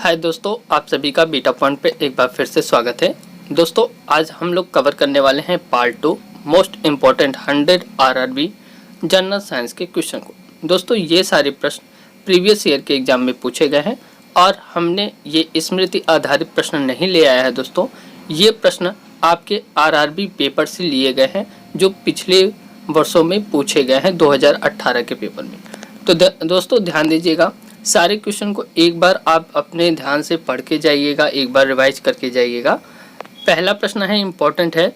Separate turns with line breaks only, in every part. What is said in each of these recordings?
हाय दोस्तों, आप सभी का बीटा पॉइंट पे एक बार फिर से स्वागत है। दोस्तों आज हम लोग कवर करने वाले हैं part 2 most important 100 RRB general science के क्वेश्चन को। दोस्तों ये सारे प्रश्न प्रीवियस ईयर के एग्जाम में पूछे गए हैं और हमने ये स्मृति आधारित प्रश्न नहीं ले आया है। दोस्तों ये प्रश्न आपके आरआरबी पेपर से लिए गए हैं जो पिछले वर्षों में पूछे गए हैं 2018 के पेपर में। तो दोस्तों ध्यान दीजिएगा, सारे क्वेश्चन को एक बार आप अपने ध्यान से पढ़ के जाइएगा, एक बार रिवाइज करके जाइएगा। पहला प्रश्न है, इम्पोर्टेंट है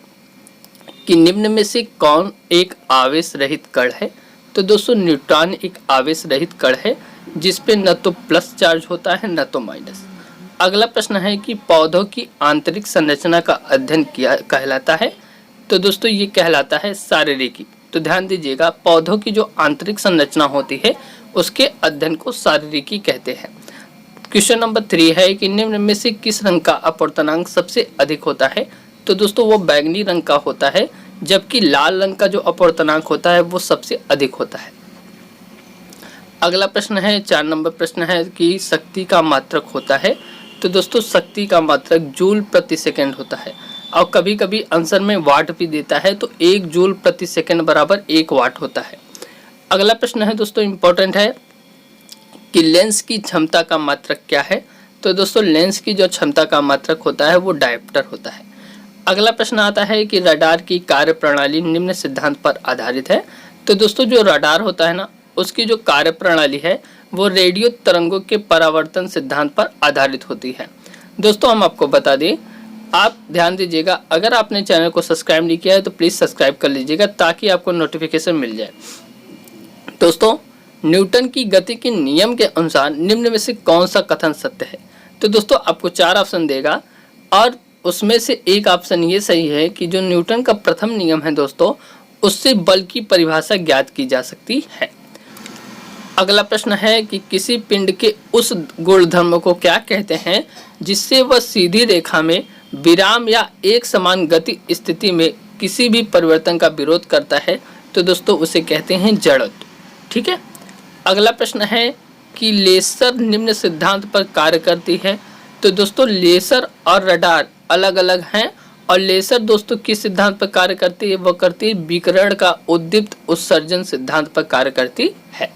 कि निम्न में से कौन एक आवेश रहित कण है। तो दोस्तों न्यूट्रॉन एक आवेश रहित कण है जिस पे न तो प्लस चार्ज होता है न तो माइनस। अगला प्रश्न है कि पौधों की आंतरिक संरचना का अध्ययन किया कहलाता है। तो दोस्तों ये कहलाता है शारीरिकी। तो ध्यान दीजिएगा, पौधों की जो आंतरिक संरचना होती है उसके अध्ययन को शारीरिकी कहते हैं। क्वेश्चन नंबर 3 है कि निम्न में से किस रंग का अपवर्तनांक सबसे अधिक होता है। तो दोस्तों वो बैंगनी रंग का होता है, जबकि लाल रंग का जो अपवर्तनांक होता है वो सबसे अधिक होता है। अगला प्रश्न है, 4 नंबर प्रश्न है कि शक्ति का मात्रक होता है। तो दोस्तों शक्ति का मात्रक जूल प्रति सेकंड होता है और कभी कभी आंसर में वाट भी देता है, तो 1 जूल प्रति सेकंड बराबर 1 वाट होता है। अगला प्रश्न है दोस्तों इम्पोर्टेंट है कि लेंस की क्षमता का मात्रक क्या है। तो दोस्तों लेंस की जो क्षमता का मात्रक होता है वो डायप्टर होता है। अगला प्रश्न आता है कि रडार की कार्य प्रणाली निम्न सिद्धांत पर आधारित है। तो दोस्तों जो रडार होता है ना, उसकी जो कार्य प्रणाली है वो रेडियो तरंगों के परावर्तन सिद्धांत पर आधारित होती है। दोस्तों हम आपको बता दें, आप ध्यान दीजिएगा, अगर आपने चैनल को सब्सक्राइब नहीं किया है तो प्लीज़ सब्सक्राइब कर लीजिएगा ताकि आपको नोटिफिकेशन मिल जाए। दोस्तों न्यूटन की गति के नियम के अनुसार निम्न में से कौन सा कथन सत्य है। तो दोस्तों आपको 4 ऑप्शन देगा और उसमें से एक ऑप्शन ये सही है कि जो न्यूटन का प्रथम नियम है दोस्तों, उससे बल की परिभाषा ज्ञात की जा सकती है। अगला प्रश्न है कि किसी पिंड के उस गुणधर्म को क्या कहते हैं जिससे वह सीधी रेखा में विराम या एक समान गति स्थिति में किसी भी परिवर्तन का विरोध करता है। तो दोस्तों उसे कहते हैं जड़त्व। ठीक है। अगला प्रश्न है कि लेसर निम्न सिद्धांत पर कार्य करती है। तो दोस्तों लेसर और रडार अलग अलग हैं और लेसर दोस्तों किस सिद्धांत पर कार्य करती है, वह करती है विकिरण का उद्दीप्त उत्सर्जन सिद्धांत पर कार्य करती है।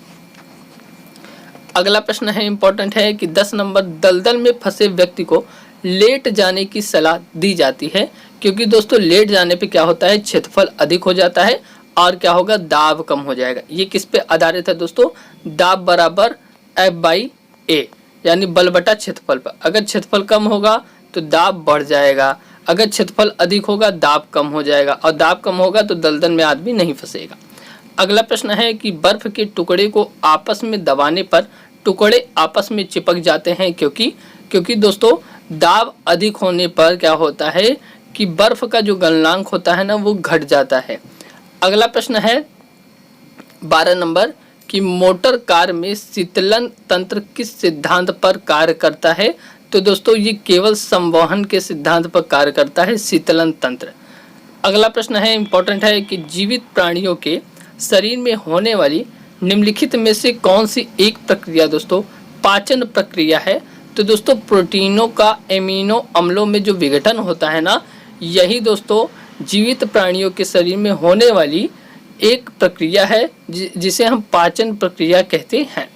अगला प्रश्न है इम्पोर्टेंट है कि 10 नंबर दलदल में फंसे व्यक्ति को लेट जाने की सलाह दी जाती है, क्योंकि दोस्तों लेट जाने पे क्या होता है, क्षेत्रफल अधिक हो जाता है और क्या होगा, दाब कम हो जाएगा। ये किस पे आधारित है दोस्तों, दाब बराबर F/A यानी बल बटा क्षेत्रफल पर। अगर क्षेत्रफल कम होगा तो दाब बढ़ जाएगा, अगर क्षेत्रफल अधिक होगा दाब कम हो जाएगा, और दाब कम होगा तो दलदल में आदमी नहीं फंसेगा। अगला प्रश्न है कि बर्फ के टुकड़े को आपस में दबाने पर टुकड़े आपस में चिपक जाते हैं, क्योंकि दोस्तों दाब अधिक होने पर क्या होता है कि बर्फ का जो गलनांक होता है ना वो घट जाता है। अगला प्रश्न है 12 नंबर कि मोटर कार में शीतलन तंत्र किस सिद्धांत पर कार्य करता है। तो दोस्तों ये केवल संवहन के सिद्धांत पर कार्य करता है, शीतलन तंत्र। अगला प्रश्न है इम्पोर्टेंट है कि जीवित प्राणियों के शरीर में होने वाली निम्नलिखित में से कौन सी एक प्रक्रिया दोस्तों पाचन प्रक्रिया है। तो दोस्तों प्रोटीनों का एमिनो अम्लों में जो विघटन होता है ना, यही दोस्तों जीवित प्राणियों के शरीर में होने वाली एक प्रक्रिया है जिसे हम पाचन प्रक्रिया कहते हैं।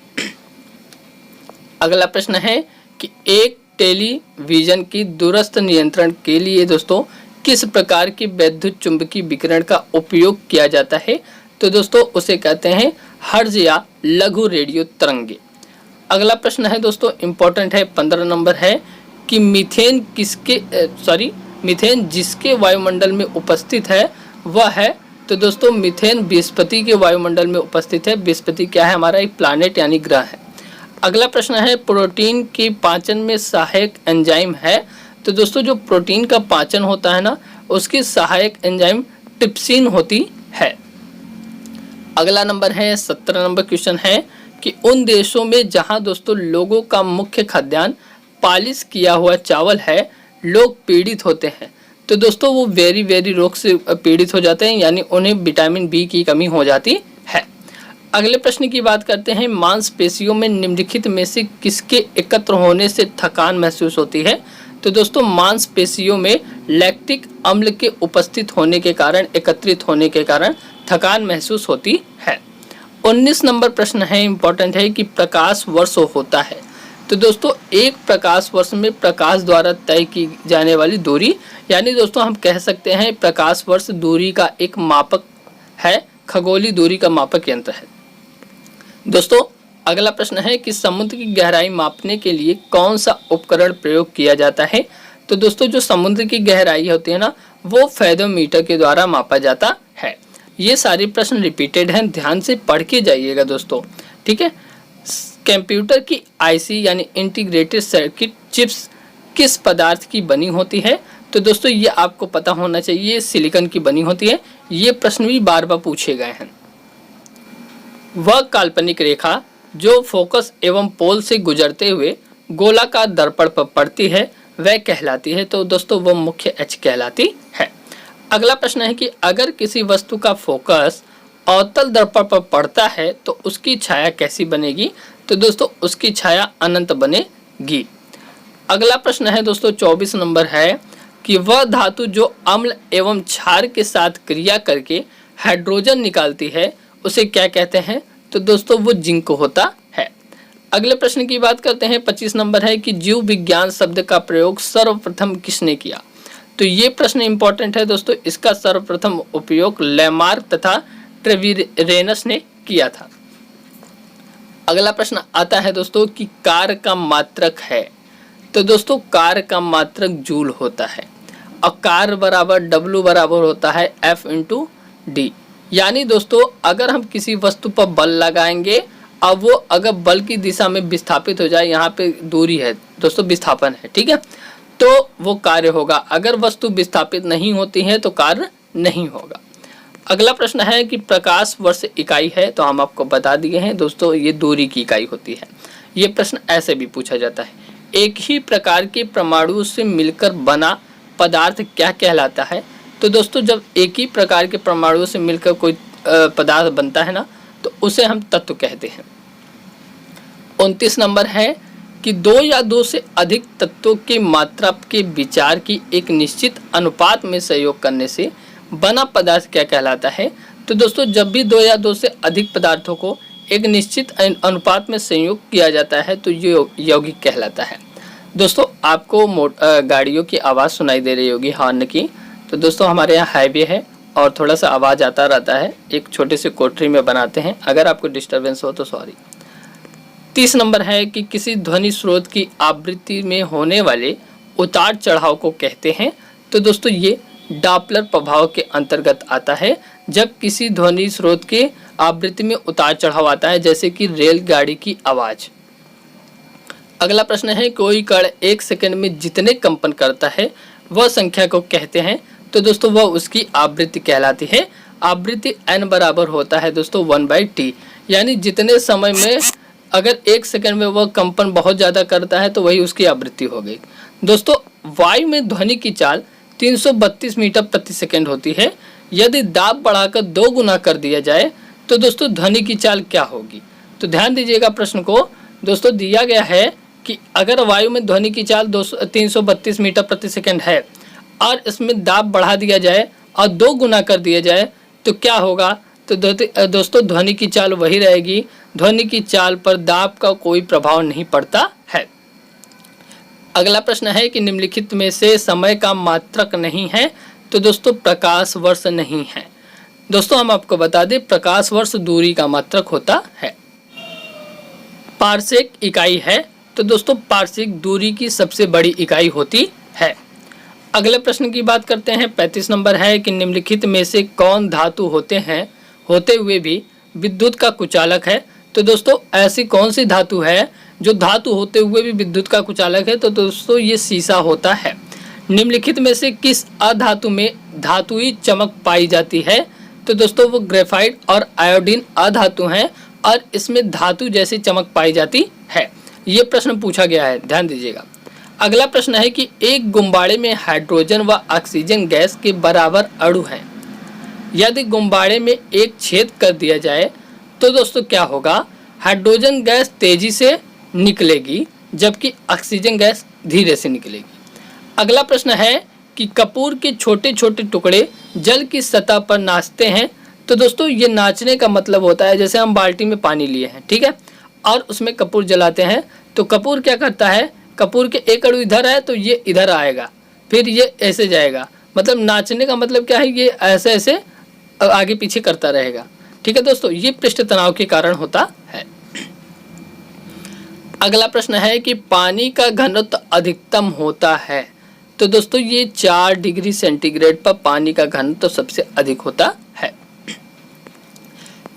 अगला प्रश्न है कि एक टेलीविजन की दूरस्थ नियंत्रण के लिए दोस्तों किस प्रकार की वैद्युत चुंबकीय विकिरण का उपयोग किया जाता है। तो दोस्तों उसे कहते हैं हर्ज या लघु रेडियो तरंगे। अगला प्रश्न है दोस्तों इम्पोर्टेंट है, 15 नंबर है कि मीथेन जिसके वायुमंडल में उपस्थित है वह है। तो दोस्तों मीथेन बृहस्पति के वायुमंडल में उपस्थित है। बृहस्पति क्या है, हमारा एक प्लैनेट यानी ग्रह है। अगला प्रश्न है प्रोटीन के पाचन में सहायक एंजाइम है। तो दोस्तों जो प्रोटीन का पाचन होता है ना, उसकी सहायक एंजाइम ट्रिप्सिन होती है। अगला नंबर है 17 नंबर क्वेश्चन है कि उन देशों में जहां दोस्तों लोगों का मुख्य खाद्यान्न पालिश किया हुआ चावल है, लोग पीड़ित होते हैं। तो दोस्तों वो वेरी रोग से पीड़ित हो जाते हैं, यानी उन्हें विटामिन बी की कमी हो जाती है। अगले प्रश्न की बात करते हैं, मांसपेशियों में निम्नलिखित में से किसके एकत्र होने से थकान महसूस होती है। तो दोस्तों मांसपेशियों में लैक्टिक अम्ल के उपस्थित होने के कारण, एकत्रित होने के कारण थकान महसूस होती है। 19 नंबर प्रश्न है, इंपॉर्टेंट है कि प्रकाश वर्ष होता है। तो दोस्तों एक प्रकाश वर्ष में प्रकाश द्वारा तय की जाने वाली दूरी, यानी दोस्तों हम कह सकते हैं प्रकाश वर्ष दूरी का एक मापक है, खगोलीय दूरी का मापक यंत्र है। दोस्तों अगला प्रश्न है कि समुद्र की गहराई मापने के लिए कौन सा उपकरण प्रयोग किया जाता है। तो दोस्तों जो समुद्र की गहराई होती है ना, वो फेथोमीटर के द्वारा मापा जाता है। ये सारे प्रश्न रिपीटेड हैं, ध्यान से पढ़ के जाइएगा दोस्तों, ठीक है। कंप्यूटर की आईसी यानी इंटीग्रेटेड सर्किट चिप्स किस पदार्थ की बनी होती है। तो दोस्तों ये आपको पता होना चाहिए, सिलिकॉन की बनी होती है। ये प्रश्न भी बार बार पूछे गए हैं। वह काल्पनिक रेखा जो फोकस एवं पोल से गुजरते हुए गोलाकार दर्पण पर पड़ती है वह कहलाती है। तो दोस्तों वह मुख्य अक्ष कहलाती है। अगला प्रश्न है कि अगर किसी वस्तु का फोकस अवतल दर्पण पर पड़ता है तो उसकी छाया कैसी बनेगी। तो दोस्तों उसकी छाया अनंत बनेगी। अगला प्रश्न है दोस्तों 24 नंबर है कि वह धातु जो अम्ल एवं क्षार के साथ क्रिया करके हाइड्रोजन निकालती है उसे क्या कहते हैं। तो दोस्तों वो जिंक होता है। अगले प्रश्न की बात करते हैं 25 नंबर है कि जीव विज्ञान शब्द का प्रयोग सर्वप्रथम किसने किया। तो ये प्रश्न इंपॉर्टेंट है दोस्तों, इसका सर्वप्रथम उपयोग लेमार्क तथा ट्रेविरेनस ने किया था। अगला प्रश्न आता है दोस्तों कि कार्य का मात्रक है। तो दोस्तों कार्य का मात्रक जूल होता है और कार्य बराबर W बराबर होता है F इंटू डी। यानी दोस्तों अगर हम किसी वस्तु पर बल लगाएंगे और वो अगर बल की दिशा में विस्थापित हो जाए, यहाँ पे दूरी है दोस्तों, विस्थापन है, ठीक है, तो वो कार्य होगा। अगर वस्तु विस्थापित नहीं होती है तो कार्य नहीं होगा। अगला प्रश्न है कि प्रकाश वर्ष इकाई है। तो हम आपको बता दिए हैं दोस्तों, ये दूरी की इकाई होती है। ये प्रश्न ऐसे भी पूछा जाता है, एक ही प्रकार के परमाणु से मिलकर बना पदार्थ क्या कहलाता है। तो दोस्तों जब एक ही प्रकार के परमाणु से मिलकर कोई पदार्थ बनता है ना, तो उसे हम तत्व कहते हैं। 29 नंबर है कि दो या दो से अधिक तत्वों की मात्रा के विचार की एक निश्चित अनुपात में सहयोग करने से बना पदार्थ क्या कहलाता है। तो दोस्तों जब भी दो या दो से अधिक पदार्थों को एक निश्चित अनुपात में संयोग किया जाता है तो ये यौगिक कहलाता है। दोस्तों आपको गाड़ियों की आवाज़ सुनाई दे रही होगी, हॉर्न की। तो दोस्तों हमारे यहाँ हाईवे है और थोड़ा सा आवाज़ आता रहता है, एक छोटे से कोठरी में बनाते हैं, अगर आपको डिस्टर्बेंस हो तो सॉरी। 30 नंबर है कि किसी ध्वनि स्रोत की आवृत्ति में होने वाले उतार चढ़ाव को कहते हैं। तो दोस्तों ये डॉपलर प्रभाव के अंतर्गत आता है। जब किसी ध्वनि स्रोत के आवृत्ति में उतार चढ़ाव आता है, जैसे कि रेलगाड़ी की आवाज़। अगला प्रश्न है कोई कण एक सेकंड में जितने कंपन करता है वह संख्या को कहते हैं। तो दोस्तों वह उसकी आवृत्ति कहलाती है। आवृत्ति n बराबर होता है दोस्तों 1/t, यानी जितने समय में अगर एक सेकंड में वह कंपन बहुत ज़्यादा करता है तो वही उसकी आवृत्ति हो गई। दोस्तों वायु में ध्वनि की चाल 332 मीटर प्रति सेकंड होती है। यदि दाब बढ़ाकर 2 गुना कर दिया जाए तो दोस्तों ध्वनि की चाल क्या होगी। तो ध्यान दीजिएगा प्रश्न को। दोस्तों दिया गया है कि अगर वायु में ध्वनि की चाल 332 मीटर प्रति सेकंड है और इसमें दाब बढ़ा दिया जाए और 2 गुना कर दिया जाए तो क्या होगा। तो दोस्तों ध्वनि की चाल वही रहेगी। ध्वनि की चाल पर दाब का कोई प्रभाव नहीं पड़ता है। अगला प्रश्न है कि निम्नलिखित में से समय का मात्रक नहीं है। तो दोस्तों प्रकाश वर्ष नहीं है। दोस्तों हम आपको बता दें प्रकाश वर्ष दूरी का मात्रक होता है। पारसेक इकाई है। तो दोस्तों पारसेक दूरी की सबसे बड़ी इकाई होती है। अगले प्रश्न की बात करते हैं 35 नंबर है कि निम्नलिखित में से कौन धातु होते हुए भी विद्युत का कुचालक है। तो दोस्तों ऐसी कौन सी धातु है जो धातु होते हुए भी विद्युत का कुचालक है। तो दोस्तों ये शीशा होता है। निम्नलिखित में से किस अधातु में धातुई चमक पाई जाती है। तो दोस्तों वो ग्रेफाइट और आयोडीन अधातु हैं और इसमें धातु जैसी चमक पाई जाती है। ये प्रश्न पूछा गया है, ध्यान दीजिएगा। अगला प्रश्न है कि एक गुब्बारे में हाइड्रोजन व ऑक्सीजन गैस के बराबर अणु हैं। यदि गुब्बारे में एक छेद कर दिया जाए तो दोस्तों क्या होगा, हाइड्रोजन गैस तेजी से निकलेगी जबकि ऑक्सीजन गैस धीरे से निकलेगी। अगला प्रश्न है कि कपूर के छोटे छोटे टुकड़े जल की सतह पर नाचते हैं। तो दोस्तों ये नाचने का मतलब होता है जैसे हम बाल्टी में पानी लिए हैं, ठीक है, और उसमें कपूर जलाते हैं, तो कपूर क्या करता है, कपूर के एक अणु इधर है तो ये इधर आएगा, फिर ये ऐसे जाएगा। मतलब नाचने का मतलब क्या है, ये ऐसे ऐसे आगे पीछे करता रहेगा, ठीक है दोस्तों। ये पृष्ठ तनाव के कारण होता है। अगला प्रश्न है कि पानी का घनत्व अधिकतम होता है। तो दोस्तों ये 4 डिग्री सेंटीग्रेड पर पानी का घनत्व सबसे अधिक होता है।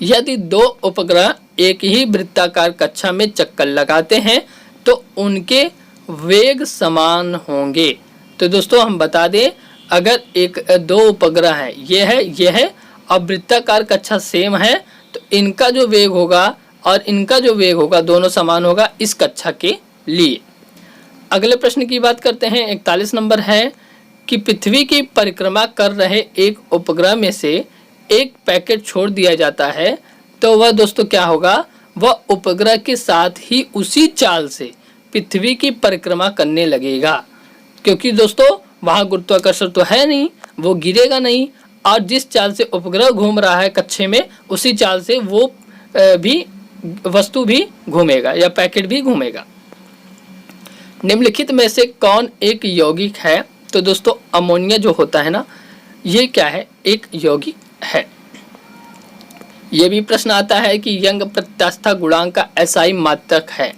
यदि 2 उपग्रह एक ही वृत्ताकार कक्षा में चक्कर लगाते हैं तो उनके वेग समान होंगे। तो दोस्तों हम बता दें, अगर 2 उपग्रह हैं, ये है और वृत्ताकार कक्षा सेम है, तो इनका जो वेग होगा और इनका जो वेग होगा दोनों समान होगा इस कक्षा के लिए। अगले प्रश्न की बात करते हैं। 41 नंबर है कि पृथ्वी की परिक्रमा कर रहे एक उपग्रह में से एक पैकेट छोड़ दिया जाता है तो वह दोस्तों क्या होगा, वह उपग्रह के साथ ही उसी चाल से पृथ्वी की परिक्रमा करने लगेगा, क्योंकि दोस्तों वहाँ गुरुत्वाकर्षण तो है नहीं, वो गिरेगा नहीं, और जिस चाल से उपग्रह घूम रहा है कक्षे में उसी चाल से वो भी वस्तु भी घूमेगा या पैकेट भी घूमेगा। निम्नलिखित में से कौन एक यौगिक है। तो दोस्तों अमोनिया जो होता है ना, ये क्या है, एक यौगिक है। ये भी प्रश्न आता है कि यंग प्रत्यास्था गुणांक का एसआई मात्रक है।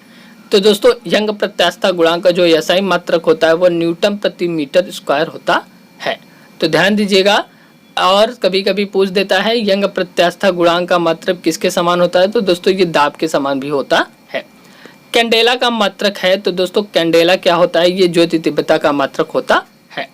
तो दोस्तों यंग प्रत्यास्था गुणांक का जो एसआई मात्रक होता है वो न्यूटन प्रति मीटर स्क्वायर होता है। तो ध्यान दीजिएगा। और कभी कभी पूछ देता है यंग प्रत्यास्था गुणांक का मात्रक किसके समान होता है। तो दोस्तों ये दाब के समान भी होता है। कैंडेला का मात्रक है। तो दोस्तों कैंडेला क्या होता है, ये ज्योति तीव्रता का मात्रक होता है।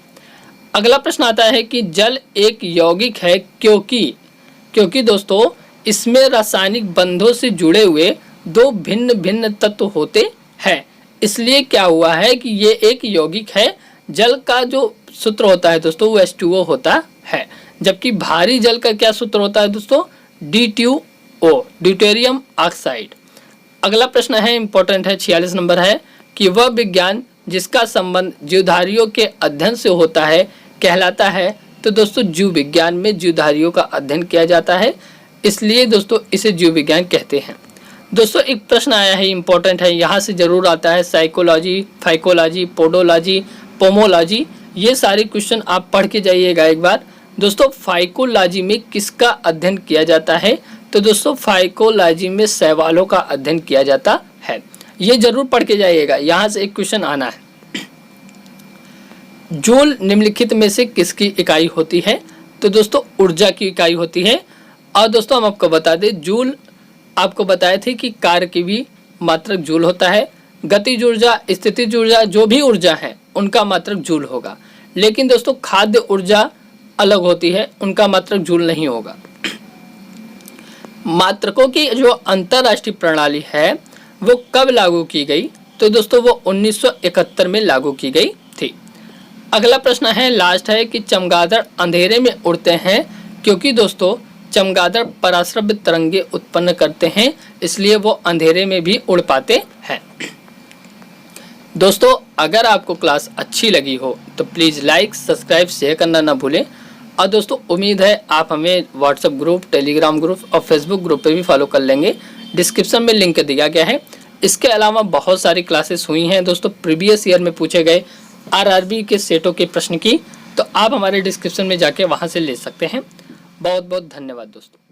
अगला प्रश्न आता है कि जल एक यौगिक है क्योंकि दोस्तों इसमें रासायनिक बंधों से जुड़े हुए 2 भिन्न भिन्न तत्व होते हैं, इसलिए क्या हुआ है कि ये एक यौगिक है। जल का जो सूत्र होता है दोस्तों वो H2O होता है, जबकि भारी जल का क्या सूत्र होता है दोस्तों, D2O, ड्यूटेरियम ऑक्साइड। अगला प्रश्न है, इंपॉर्टेंट है, 46 नंबर है कि वह विज्ञान जिसका संबंध जीवधारियों के अध्ययन से होता है कहलाता है। तो दोस्तों जीव विज्ञान में जीवधारियों का अध्ययन किया जाता है, इसलिए दोस्तों इसे जीव विज्ञान कहते हैं। दोस्तों एक प्रश्न आया है, इंपॉर्टेंट है, यहाँ से जरूर आता है, साइकोलॉजी, फाइकोलॉजी, पोडोलॉजी, पोमोलॉजी, ये सारे क्वेश्चन आप पढ़ के जाइएगा एक बार। दोस्तों फाइकोलॉजी में किसका अध्ययन किया जाता है। तो दोस्तों फाइकोलॉजी में शैवालों का अध्ययन किया जाता है, ये जरूर पढ़ के जाइएगा, यहाँ से एक क्वेश्चन आना है। जूल निम्नलिखित में से किसकी इकाई होती है। तो दोस्तों ऊर्जा की इकाई होती है। और दोस्तों हम आपको बता दें, जूल आपको बताए थे कि कार्य की भी मात्रक जूल होता है। गतिज ऊर्जा, स्थितिज ऊर्जा, जो भी ऊर्जा है उनका मात्रक जूल होगा, लेकिन दोस्तों खाद्य ऊर्जा अलग होती है, उनका मात्रक जूल नहीं होगा। मात्रकों की जो अंतरराष्ट्रीय प्रणाली है वो कब लागू की गई। तो दोस्तों वो 1971 में लागू की गई थी। अगला प्रश्न है, लास्ट है कि चमगादड़ अंधेरे में उड़ते हैं क्योंकि दोस्तों चमगादड़ पराश्रव्य तरंगे उत्पन्न करते हैं, इसलिए वो अंधेरे में भी उड़ पाते हैं। दोस्तों अगर आपको क्लास अच्छी लगी हो तो प्लीज़ लाइक, सब्सक्राइब, शेयर करना ना भूलें। और दोस्तों उम्मीद है आप हमें व्हाट्सएप ग्रुप, टेलीग्राम ग्रुप और फेसबुक ग्रुप पे भी फॉलो कर लेंगे, डिस्क्रिप्शन में लिंक दिया गया है। इसके अलावा बहुत सारी क्लासेस हुई हैं दोस्तों, प्रीवियस ईयर में पूछे गए आरआरबी के सेटों के प्रश्न की, तो आप हमारे डिस्क्रिप्शन में जाके वहाँ से ले सकते हैं। बहुत बहुत धन्यवाद दोस्तों।